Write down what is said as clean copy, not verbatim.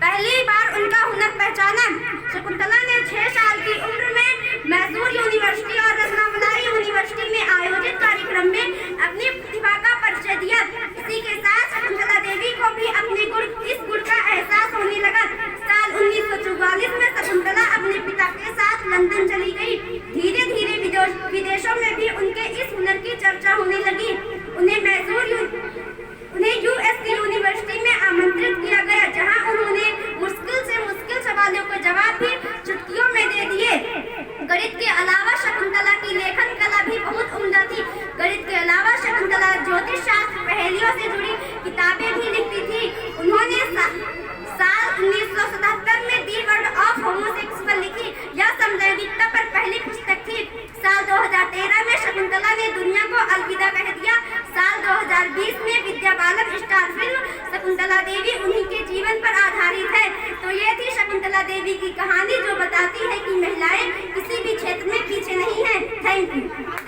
पहली बार उनका हुनर पहचाना। शकुंतला ने 6 साल की उम्र में मैसूर यूनिवर्सिटी और रत्नावली यूनिवर्सिटी में आयोजित कार्यक्रम में अपनी प्रतिभा का परिचय दिया। इसी के साथ शकुंतला देवी को भी अपने इस गुण का एहसास होने लगा। साल 1944 में शकुंतला अपने पिता के साथ लंदन चली गई। धीरे धीरे विदेशों में भी उनके इस हुनर की चर्चा होने लगी। उन्हें यूएससी यूनिवर्सिटी में आमंत्रित किया गया, जहां उन्होंने मुश्किल से मुश्किल सवालों के जवाब भी चुटकियों में दे दिए। गणित के अलावा शकुंतला की लेखन कला भी बहुत उम्दा थी। गणित के अलावा शकुंतला ज्योतिष शास्त्र पहेलियों से जुड़ी किताबें भी लिखती थी। उन्होंने साल 1977 में दी वर्ड ऑफ होमोसेक्सुअल लिखी। यह समलैंगिकता पर पहली पुस्तक थी। साल 2013 में शकुंतला ने दुनिया को अलविदा कह दिया। साल 2020 में विद्या बालन स्टार फिल्म शकुंतला देवी उन्हीं के जीवन पर आधारित है। तो ये थी शकुंतला देवी की कहानी, जो बताती है कि महिलाएं किसी भी क्षेत्र में पीछे नहीं हैं। Thank you.